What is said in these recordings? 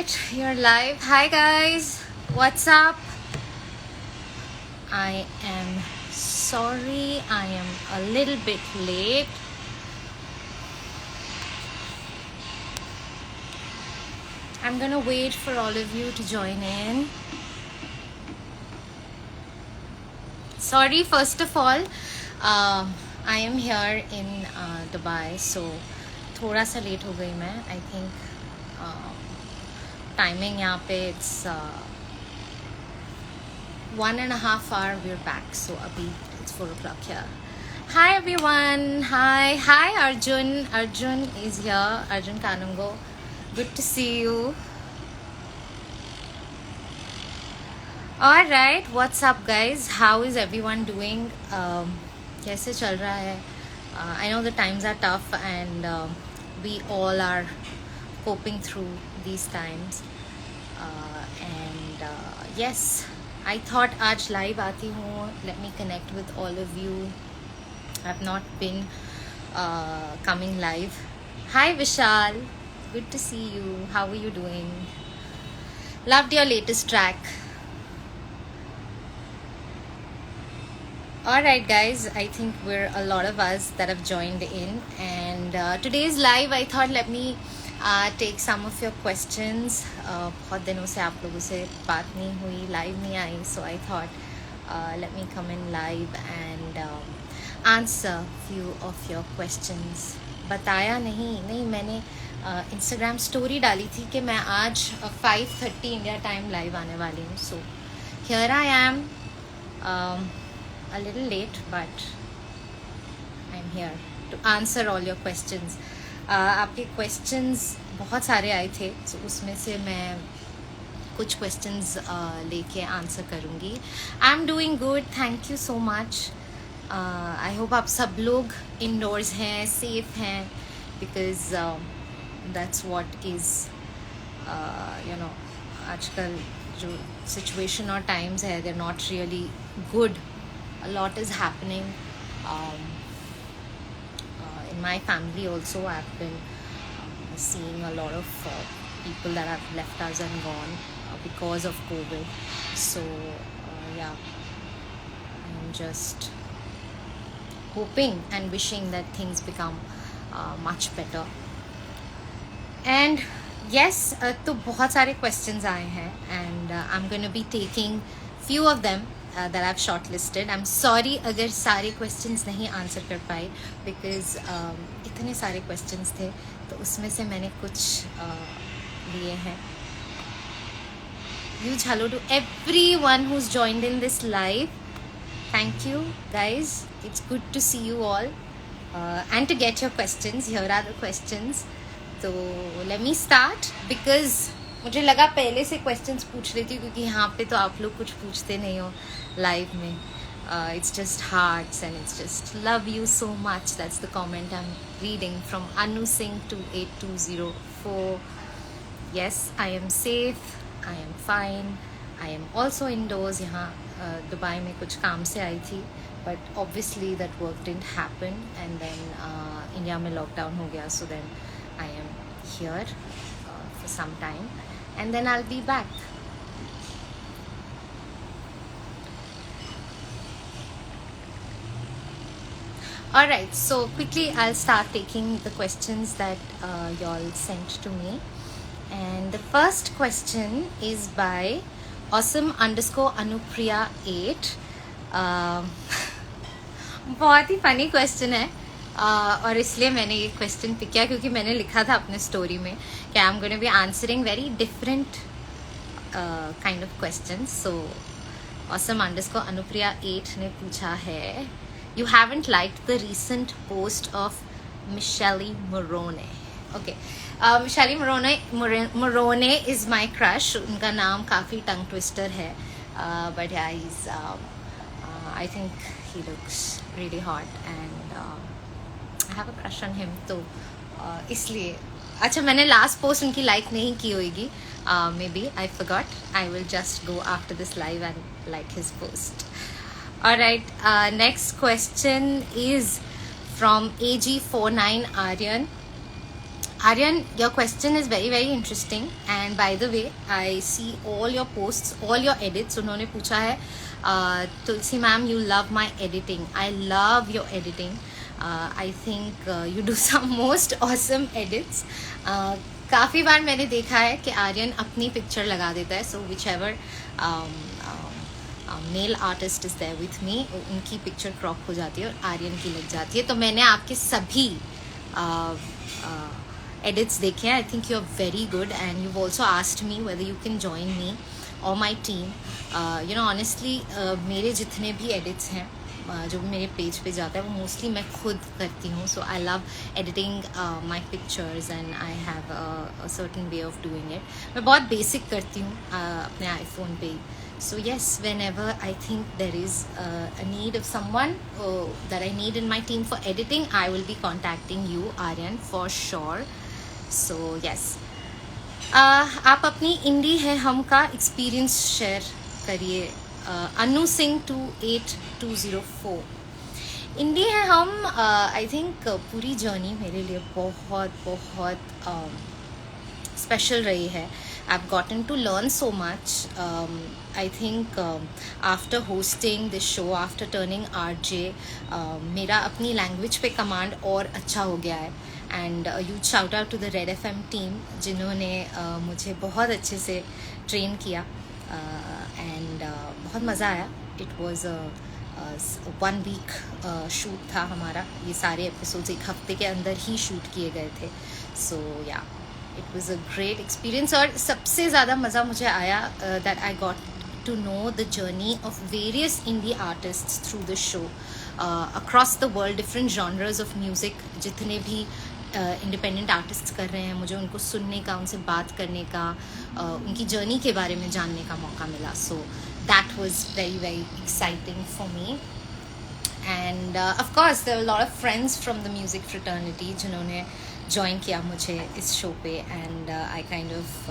Alright, you're live. Hi guys, what's up? I am sorry I am a little bit late. I'm gonna wait for all of you to join in. Sorry, first of all, I am here in Dubai, so थोड़ा सा late हो गई मैं. I think timing यहाँ पे it's 1.5 hours we're back, so abhi it's 4 o'clock here. Hi everyone. Hi Arjun. Arjun is here. Arjun Kanungo. Good to see you. Alright, what's up guys? How is everyone doing? कैसे चल रहा है? I know the times are tough and we all are coping through these times. Yes, I thought आज live आती हूँ. Let me connect with all of you. I've not been coming live. Hi Vishal, good to see you. How are you doing? Loved your latest track. Alright guys, I think we're a lot of us that have joined in, and today's live I thought let me take some of your questions. बहुत दिनों से आप लोगों से बात नहीं हुई, live नहीं आई, so I thought let me come in live and answer few of your questions. बताया नहीं मैंने Instagram story डाली थी कि मैं आज 5:30 India time live आने वाली हूँ. So here I am, a little late but I'm here to answer all your questions. आपके questions बहुत सारे आए थे, so उसमें से मैं कुछ questions लेके answer करूँगी. I'm doing good, thank you so much. I hope आप सब लोग indoors हैं, safe हैं, because that's what is आजकल जो situation और times है, they're not really good. A lot is happening. In my family also I've been seeing a lot of people that have left us and gone because of COVID. So yeah, I'm just hoping and wishing that things become much better. And yes, तो बहुत सारे questions आए हैं, and I'm going to be taking few of them that I've shortlisted. I'm sorry अगर सारे questions नहीं answer कर पाए, because इतने सारे questions थे, तो उसमें से मैंने कुछ लिए हैं. Huge hello to everyone who's joined in this live. Thank you guys. It's good to see you all and to get your questions. Here are the questions. So let me start, because मुझे लगा पहले से questions पूछ लेती हूँ, क्योंकि यहाँ पे तो आप लोग कुछ पूछते नहीं हो live में. It's just hearts and it's just love you so much. That's the comment I'm reading from Anu Singh 28204. Yes, I am safe. I am fine. I am also indoors. यहाँ दुबई में कुछ काम से आई थी, but obviously that work didn't happen, and then India में lockdown हो गया, so then I am here for some time, and then I'll be back. Alright, so quickly I'll start taking the questions that y'all sent to me. And the first question is by awesome_anupriya8. बहुत ही funny question है, और इसलिए मैंने ये question pick किया क्योंकि मैंने लिखा था अपने story में कि I'm going to be answering very different kind of questions. So awesome_anupriya8 ने पूछा है, you haven't liked the recent post of Michelle Morone. Okay, Michelle Morone is my crush. उनका नाम काफ़ी tongue twister है, but yeah, he's I think he looks really hot, and I have a crush on him. तो इसलिए अच्छा, मैंने last post उनकी like नहीं की होगी. Maybe I forgot. I will just go after this live and like his post. Alright, next question is from AG49 Aryan. Aryan, your question is very very interesting. And by the way, I see all your posts, all your edits. उन्होंने पूछा है, Tulsi ma'am, you love my editing. I love your editing. I think you do some most awesome edits. काफ़ी बार मैंने देखा है कि आर्यन अपनी picture लगा देता है. So whichever male artist is there with me, उनकी पिक्चर क्रॉप हो जाती है और आर्यन की लग जाती है. तो मैंने आपके सभी edits देखे हैं. I think you're very good, and you've also asked me whether you can join me or my team. You know, honestly, मेरे जितने भी edits हैं जो मेरे पेज पे जाता है वो मोस्टली मैं खुद करती हूँ. So I love editing my pictures and I have a certain way of doing it. मैं बहुत बेसिक करती हूँ अपने आईफोन पे ही. So yes, whenever I think there is a need of someone that I need in my team for editing, I will be contacting you, Aryan, for sure. So yes, आप अपनी इंडी है हम का experience share करिए. अनु सिंह 28204. इंडी है हम, I think पूरी journey मेरे लिए बहुत बहुत स्पेशल रही है. I've gotten to learn so much. I think after hosting this show, after turning RJ, मेरा अपनी लैंग्वेज पे कमांड और अच्छा हो गया है. And huge shout out to the red FM team जिन्होंने मुझे बहुत अच्छे से ट्रेन किया. एंड बहुत मज़ा आया. इट वॉज 1 week शूट था हमारा. ये सारे एपिसोड्स एक हफ्ते के अंदर ही शूट किए गए थे. So yeah it was a great experience. और सबसे ज़्यादा मज़ा मुझे आया that I got to know the journey of various indie artist through the show across the world. Different genres of music जितने भी इंडिपेंडेंट आर्टिस्ट कर रहे हैं, मुझे उनको सुनने का, उनसे बात करने का, उनकी जर्नी के बारे में जानने का मौका मिला. So that was very very exciting for me. And of course there were lot of friends from the music fraternity जिन्होंने ज्वाइन किया मुझे इस शो पे. And I kind of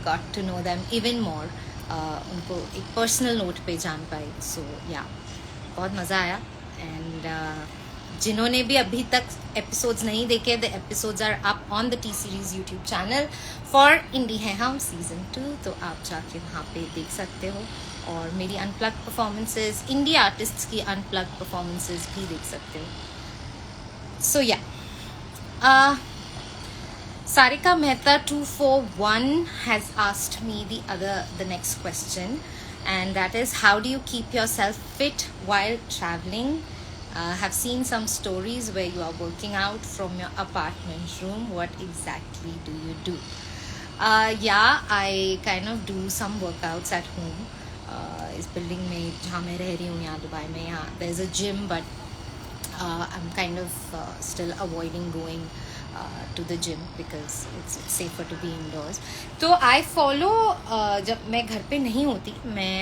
got to know them even more. उनको एक personal note पे जान पाई. सो या बहुत मज़ा आया. एंड जिन्होंने भी अभी तक एपिसोड्स नहीं देखे, the episodes are up on the T Series YouTube channel for Indie है हम सीज़न 2. तो आप जाके वहाँ पे देख सकते हो. और मेरी अनप्लग परफॉर्मेंसेज, इंडी आर्टिस्ट्स की अनप्लग परफॉर्मेंसेज भी देख सकते हो. सो या Sarika Mehta 241 has asked me the next question, and that is, how do you keep yourself fit while traveling? Have seen some stories where you are working out from your apartment room. What exactly do you do? Yeah, I kind of do some workouts at home. इस building में जहाँ मैं रह रही हूँ यहाँ Dubai में, यहाँ there's a gym, but I'm kind of still avoiding going to the gym because it's safer to be indoors. तो I follow जब मैं घर पे नहीं होती, मैं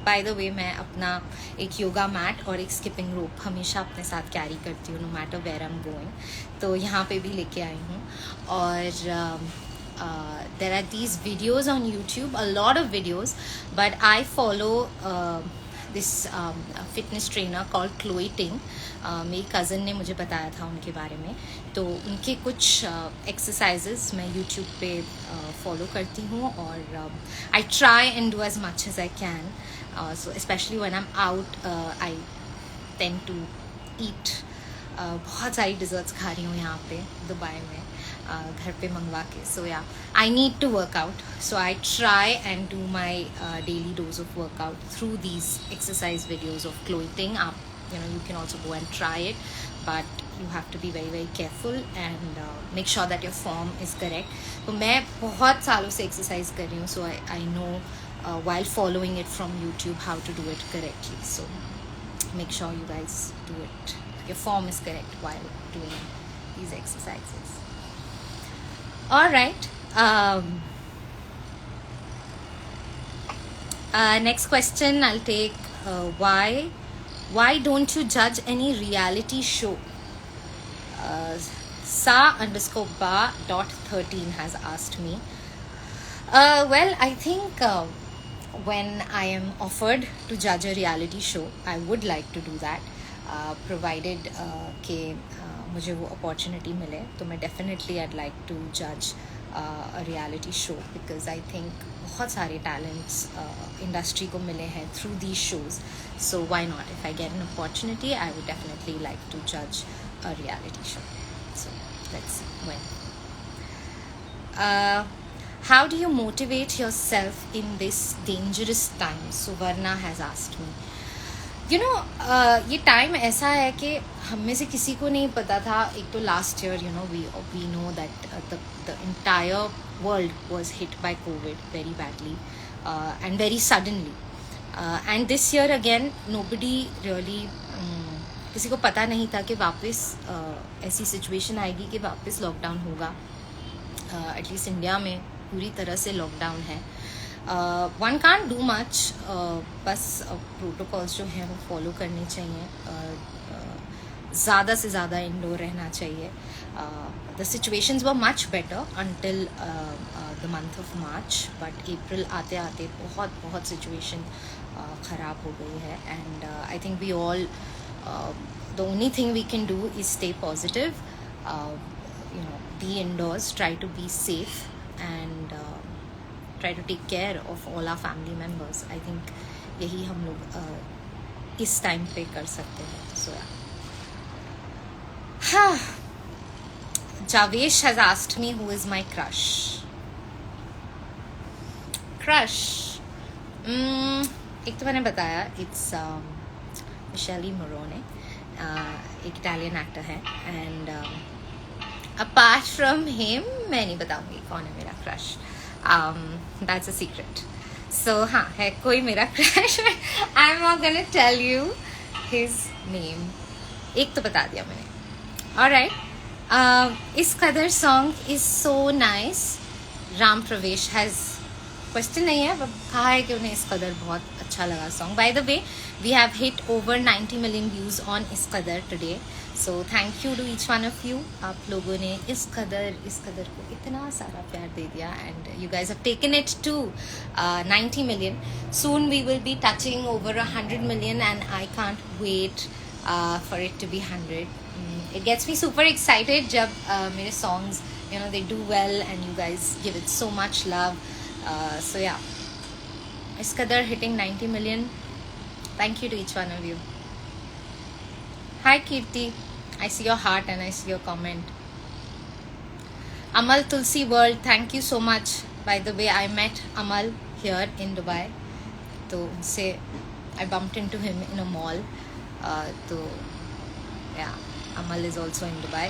बाय द वे मैं अपना एक योगा मैट और एक स्किपिंग रोप हमेशा अपने साथ कैरी करती हूँ, no matter where I am going. तो यहाँ पे भी लेके आई हूँ. और there are these videos on YouTube, a lot of videos, but I follow this fitness trainer called Chloe Ting. मेरी कज़न ने मुझे बताया था उनके बारे में. तो उनके कुछ एक्सरसाइजेस मैं यूट्यूब पे फॉलो करती हूँ. और I try and do as much as I can. So specially when I am out I tend to eat. बहुत सारी डिज़र्ट्स खा रही हूँ यहाँ पे दुबई में घर पे मंगवा के. So yeah I need to work out. So I try and do my daily dose of workout through these exercise videos of Chloe Ting. आप you can also go and try it, but you have to be very very careful and make sure that your form is correct. तो मैं बहुत सालों से exercise कर रही हूँ, so I know while following it from YouTube how to do it correctly. So make sure you guys do it, your form is correct while doing these exercises. All right. Next question I'll take. Why don't you judge any reality show? Sa_ba.13 has asked me. Well, I think when I am offered to judge a reality show, I would like to do that, provided कि मुझे वो opportunity मिले तो मैं definitely I like to जज a reality show, because I think बहुत सारे talents industry को मिले हैं through these shows. So why not, if I get an opportunity I would definitely like to जज a reality show. So let's see when. How do you motivate yourself in this dangerous time? Suvarna has asked me. You know, ये time ऐसा है कि हम में से किसी को नहीं पता था. एक तो last year we know that the entire world was hit by COVID very badly and very suddenly. And this year again nobody really किसी को पता नहीं था कि वापस ऐसी सिचुएशन आएगी कि वापस लॉकडाउन होगा. एटलीस्ट इंडिया में पूरी तरह से लॉकडाउन है. वन कांट डू मच, बस प्रोटोकॉल्स जो हैं वो फॉलो करने चाहिए. ज़्यादा से ज़्यादा इंडोर रहना चाहिए. The situations were much better until the month of March, but April आते आते बहुत बहुत सिचुएशन ख़राब हो गई है. And I think we all, the only thing we can do is stay positive, be indoors, try to be safe, and try to take care of all our family members. I think यही हम लोग इस time पे कर सकते हैं. So yeah. Javesh has asked me who is my crush. एक तो मैंने बताया, it's Michele Morrone, एक इटालियन एक्टर है. एंड अपार्ट फ्रॉम हिम मैं नहीं बताऊंगी कौन है मेरा crush. That's a secret. So हाँ, है कोई मेरा crush. I am not gonna tell you his name. एक तो बता दिया मैंने. Alright. Is Qadar song is so nice. Ram Pravesh has, question नहीं है, कहा है कि उन्हें इस कदर बहुत अच्छा लगा song. By the way, we have hit over 90 million views on इस कदर today. So thank you to each one of you. आप लोगों ने इस कदर को इतना सारा प्यार दे दिया, and you guys have taken it to 90 million. Soon we will be touching over 100 million, and I can't wait for it to be 100. It gets me super excited जब मेरे songs they do well and you guys give it so much love. So yeah, इस कदर hitting 90 million. Thank you to each one of you. Hi Kirti, I see your heart and I see your comment. Amal Tulsi World, thank you so much. By the way, I met Amal here in Dubai. तो उनसे I bumped into him in a mall. तो yeah, Amal is also in Dubai.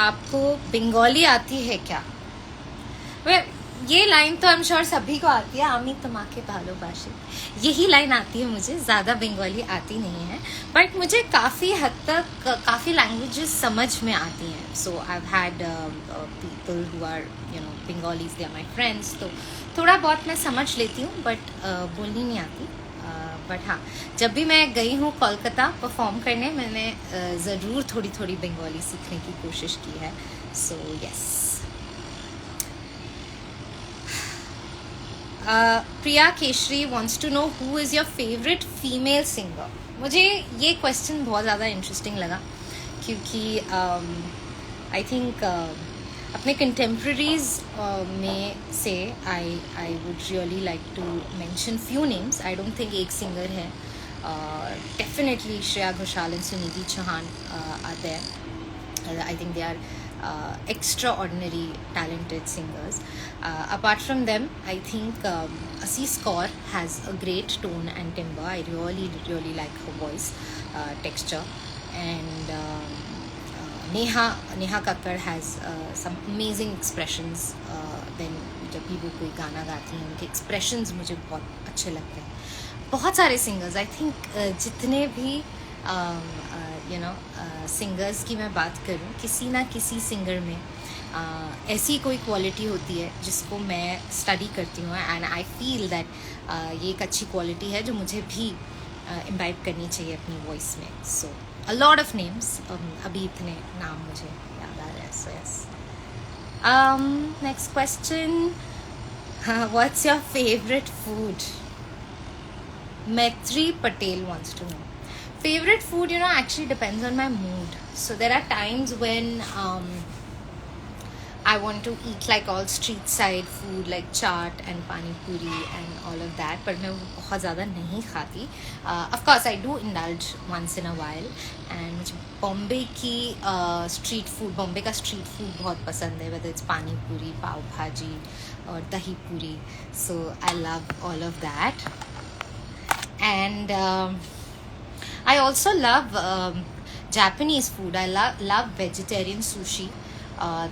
आपको बंगाली आती है क्या? ये line तो I am sure सभी को आती है. आमी तमाके भालोबाशी, यही लाइन आती है मुझे. ज़्यादा बंगाली आती नहीं है, बट मुझे काफ़ी हद तक काफ़ी लैंग्वेजेस समझ में आती हैं. So I have had people who are Bengalis, they are my friends. तो थोड़ा बहुत मैं समझ लेती हूँ, बट बोलनी नहीं आती. बट हाँ, जब भी मैं गई हूँ कोलकाता परफॉर्म करने, मैंने ज़रूर थोड़ी थोड़ी बंगाली सीखने की कोशिश की है. So yes. Priya Keshari wants to know who is your favourite female singer. मुझे ये क्वेश्चन बहुत ज़्यादा इंटरेस्टिंग लगा, क्योंकि आई थिंक अपने कंटेम्प्रेरीज में से I would really like to mention few names. I don't think एक सिंगर है. Definitely Shreya Ghoshal and Sunidhi Chauhan are there. I think they are extraordinary talented singers. Apart from them, I think Assis Kaur has a great tone and timbre. I really like her voice texture. And Neha Kakkar has some amazing expressions. Then जब भी वो कोई गाना गाती हैं, उनके expressions मुझे बहुत अच्छे लगते हैं. बहुत सारे singers, I think जितने भी सिंगर्स की मैं बात करूं, किसी ना किसी सिंगर में ऐसी कोई क्वालिटी होती है जिसको मैं स्टडी करती हूँ, एंड आई फील दैट ये एक अच्छी क्वालिटी है जो मुझे भी इम्बाइब करनी चाहिए अपनी वॉइस में. सो अ लॉट ऑफ नेम्स, अभी इतने नाम मुझे याद आ रहे हैं. So yes. Next question, what's your favourite food? मैत्री Patel wants to know. Favorite food, actually depends on my mood. So there are times when I want to eat like all street side food like chaat and pani puri and all of that, but मैं वो बहुत ज़्यादा नहीं खाती. Of course I do indulge once in a while, and मुझे बॉम्बे की street food, Bombay का street food बहुत पसंद है, whether it's pani puri, pav bhaji or dahi puri. So I love all of that. And I also love Japanese food. I love vegetarian sushi.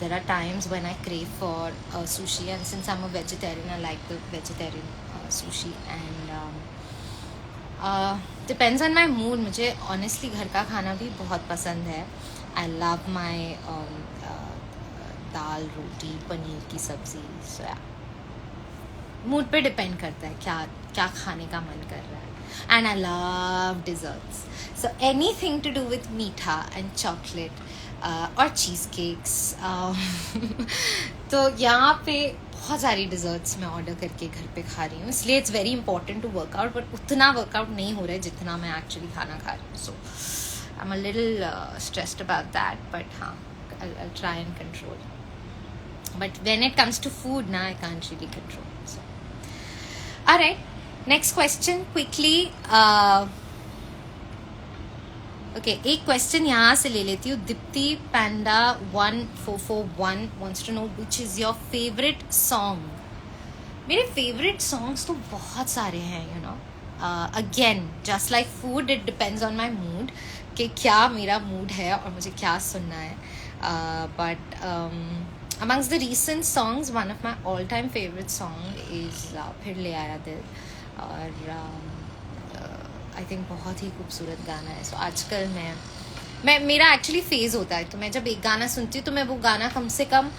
There are times when I crave for sushi, and since I'm a vegetarian, I like the vegetarian sushi. And depends on my mood. मुझे honestly घर का खाना भी बहुत पसंद है. I love my दाल रोटी पनीर की सब्जी. So yeah, मूड पे डिपेंड करता है क्या क्या खाने का मन कर रहा है. And I love desserts. So anything to do with मीठा and chocolate और चीज़ केक्स. तो यहाँ पे बहुत सारी डिज़र्ट्स मैं ऑर्डर करके घर पे खा रही हूँ, इसलिए it's very important to workout, but उतना वर्कआउट नहीं हो रहा है जितना मैं एक्चुअली खाना खा रही हूँ. So I am a little stressed about that, but हाँ, I'll try and control. But when it comes to food, I can't really control. So, all right, next question quickly. Okay, एक question यहाँ से ले लेती हूँ. दीप्ति पैंडा 1441 wants to know which is your favorite song. मेरे favourite songs तो बहुत सारे हैं, again just like food, it depends on my mood कि क्या मेरा मूड है और मुझे क्या सुनना है. But amongst the recent songs, one of my all time favorite song is फिर ले आया दिल. और आई थिंक बहुत ही खूबसूरत गाना है. सो आजकल मैं मेरा एक्चुअली फेज होता है, तो मैं जब एक गाना सुनती हूँ तो मैं वो गाना कम से कम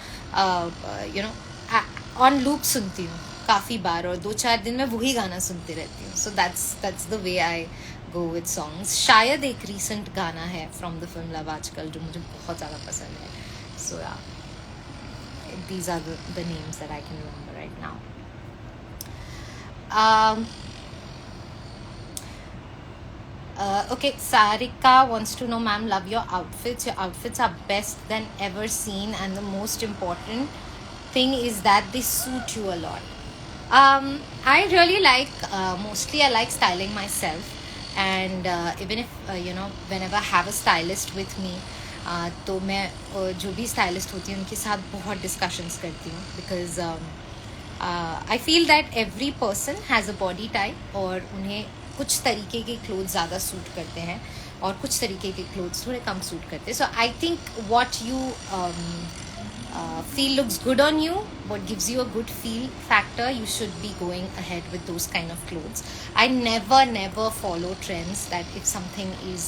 ऑन लूप सुनती हूँ काफ़ी बार, और 2-4 दिन में वही गाना सुनती रहती हूँ. So that's the way I go with songs. शायद एक रीसेंट गाना है फ्रॉम द फिल्म लव आजकल जो मुझे बहुत ज़्यादा पसंद है. सो या, these are the names that I can remember right now. Okay, Sarika wants to know, ma'am, love your outfits. Your outfits are best than ever seen, and the most important thing is that they suit you a lot. I really like, mostly I like styling myself, and even if whenever I have a stylist with me, तो मैं जो भी stylist होती हैं उनके साथ बहुत discussions करती हूँ, because I feel that every person has a body type, और उन्हें कुछ तरीके के क्लोथ्स ज़्यादा सूट करते हैं और कुछ तरीके के क्लोथ्स थोड़े कम सूट करते हैं. So I think what you feel looks good on you, what gives you a good feel factor, you should be going ahead with those kind of clothes. I never follow trends, that if something is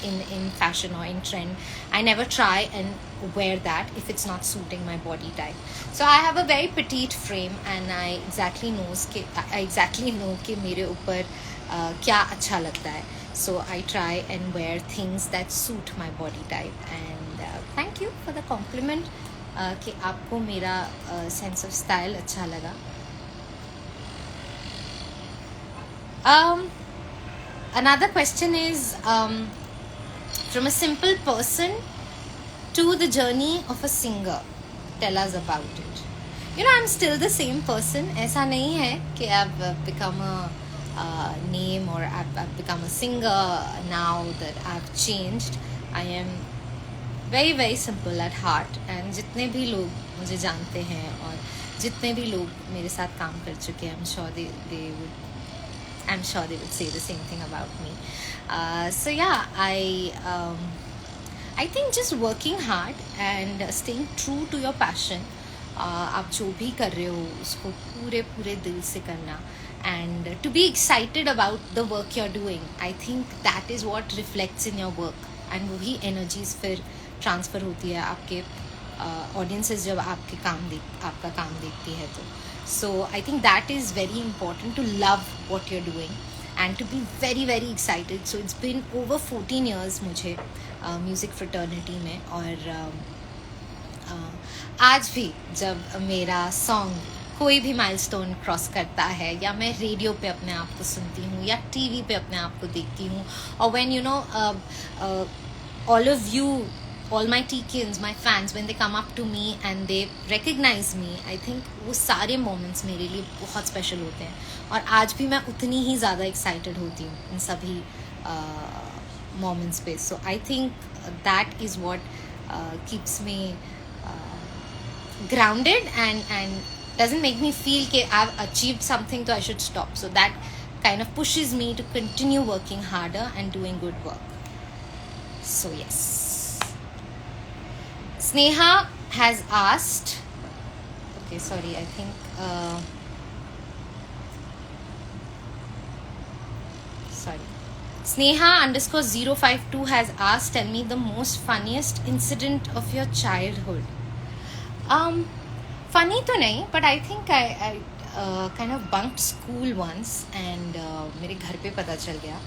in fashion or in trend, I never try and wear that if it's not suiting my body type. So I have a very petite frame, and I exactly know कि मेरे ऊपर क्या अच्छा लगता है. So I try and wear things that suit my body type. And thank you for the compliment कि आपको मेरा सेंस ऑफ स्टाइल अच्छा लगा. Another question is from a simple person to the journey of a singer. Tell us about it. I'm still the same person. ऐसा नहीं है कि I've become a name or I've become a singer now that I've changed. I am very very simple at heart, and जितने भी लोग मुझे जानते हैं और जितने भी लोग मेरे साथ काम कर चुके हैं, I'm sure they would say the same thing about me. So yeah, I think just working hard and staying true to your passion. आप जो भी कर रहे हो उसको पूरे दिल से करना, and to be excited about the work you're doing. I think that is what reflects in your work, and वही energies फिर ट्रांसफ़र होती है आपके ऑडियंसेस जब आपका काम देखती है तो. So I think that is very important to love what you're doing and to be very very excited. So it's been over 14 years मुझे म्यूज़िक फ्रेटर्निटी में, और आज भी जब मेरा सॉन्ग कोई भी माइलस्टोन क्रॉस करता है, या मैं रेडियो पे अपने आप को सुनती हूँ या टीवी पे अपने आप को देखती हूँ, और when you know all of you, all my Tikins, my fans, when they come up to me and they recognize me, I think वो सारे moments मेरे लिए बहुत special होते हैं, और आज भी मैं उतनी ही ज़्यादा excited होती हूँ इन सभी moments पे. So I think that is what keeps me grounded and doesn't make me feel कि I've achieved something so I should stop. So that kind of pushes me to continue working harder and doing good work. So yes. Sneha has asked, okay, sorry, I think, sorry. Sneha underscore 052 has asked, tell me the most funniest incident of your childhood. Funny to nahi, but I think I kind of bunked school once and मेरे घर पे पता चल गया.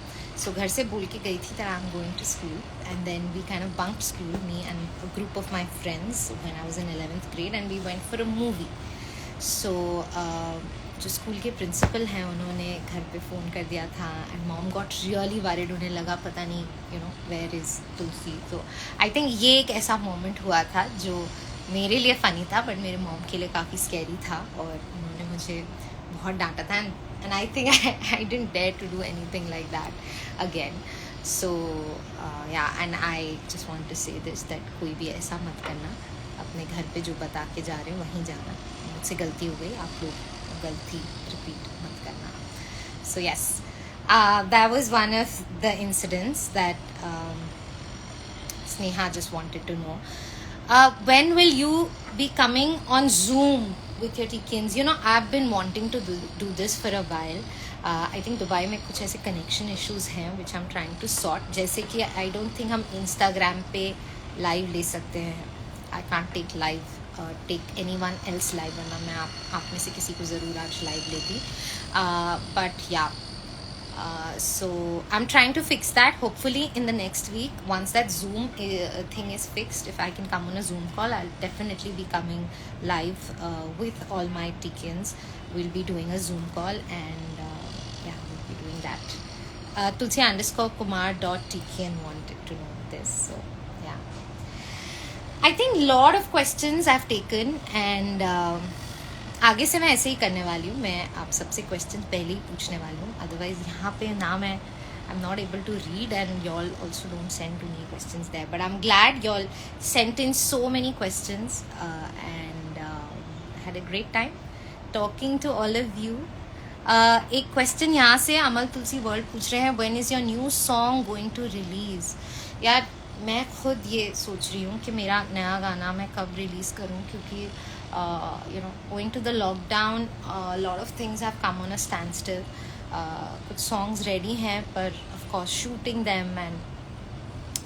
So घर से बोल के गई थी that I'm going to school, and then we kind of bunked school, me and a group of my friends, when I was in 11th grade, and we went for a movie. So जो school के principal हैं उन्होंने घर पे phone कर दिया था, and mom got really worried. उन्हें लगा पता नहीं where is Tulsi. So I think ये एक ऐसा moment हुआ था जो मेरे लिए फ़नी था, बट मेरे मॉम के लिए काफ़ी स्कैरी था, और उन्होंने मुझे बहुत डांटा था, and I think I didn't dare to do anything like that again. So yeah, and I just want to say this, that कोई भी ऐसा मत करना, अपने घर पे जो बता के जा रहे हो वहीं जाना. मुझसे गलती हो गई, आप लोग गलती रिपीट मत करना. So yes, that was one of the incidents that Sneha just wanted to know. When will you be coming on Zoom with your Tikins? I've been wanting to do this for a while. I think Dubai में कुछ ऐसे connection issues हैं which I'm trying to sort. जैसे कि I don't think हम Instagram पे live ले सकते हैं. I can't take anyone else live, वरना मैं आप में से किसी को ज़रूर आज live लेती. But yeah. So I'm trying to fix that. Hopefully in the next week, once that Zoom thing is fixed, if I can come on a Zoom call, I'll definitely be coming live with all my Tikins. We'll be doing a Zoom call, and yeah, we'll be doing that. Tulsi underscore Kumar.Tikin wanted to know this. So yeah, I think lot of questions I've taken, and आगे से मैं ऐसे ही करने वाली हूँ. मैं आप सबसे क्वेश्चन पहले ही पूछने वाली हूँ, अदरवाइज यहाँ पे ना मैं I'm not able to read, and y'all also don't send too many questions there. But I'm glad y'all sent in so many questions, and had a great time talking to all of you. एक question यहाँ से अमल तुलसी world पूछ रहे हैं, when is your new song going to release? यार मैं खुद ये सोच रही हूँ कि मेरा नया गाना मैं कब रिलीज़ करूँ, क्योंकि owing to the lockdown, a lot of things have come on a standstill. Kuch songs ready hain, but of course shooting them and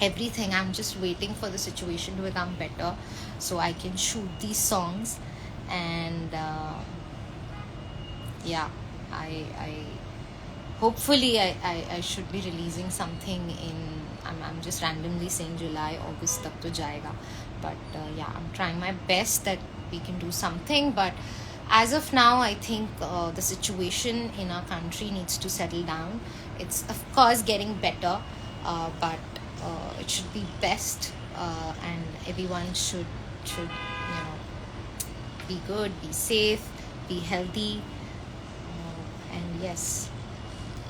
everything, I'm just waiting for the situation to become better so I can shoot these songs. And yeah, I hopefully I should be releasing something in, I'm just randomly saying July, August tak to jayega. But yeah, I'm trying my best that we can do something. But as of now, I think the situation in our country needs to settle down. It's of course getting better, but it should be best, and everyone should be good, be safe, be healthy, and yes.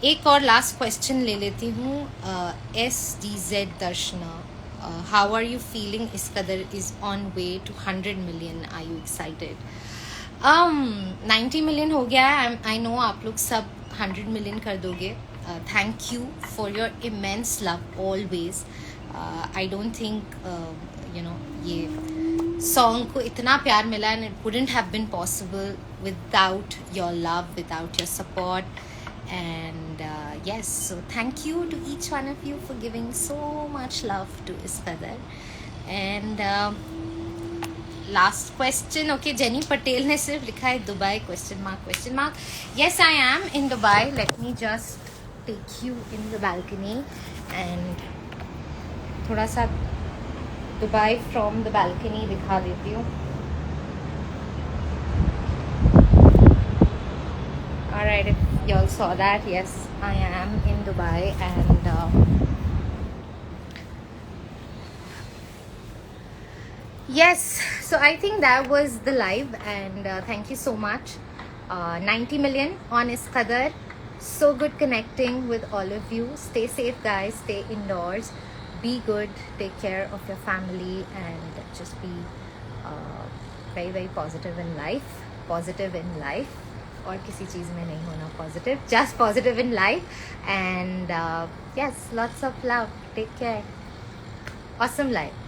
एक और last question ले लेती हूँ. SDZ Darshana, how are you feeling? इस कदर is on way to 100 million. Are you excited? 90 million हो गया है. I know आप लोग सब 100 million कर दोगे. Thank you for your immense love always. I don't think ये song को इतना प्यार मिला, and it wouldn't have been possible without your love, without your support. And yes, so thank you to each one of you for giving so much love to Iskadar. And last question. Okay, Jenny Patel ने सिर्फ लिखा है Dubai question mark. Yes, I am in Dubai. Let me just take you in the balcony and थोड़ा सा Dubai from the balcony दिखा देती हूँ. You all saw that. Yes, I am in Dubai, and yes, so I think that was the live, and thank you so much. 90 million on Iskadar. So good connecting with all of you. Stay safe, guys. Stay indoors. Be good. Take care of your family, and just be very, very positive in life. Positive in life. और किसी चीज़ में नहीं होना positive. Just positive in life. And yes, lots of love. Take care. Awesome life.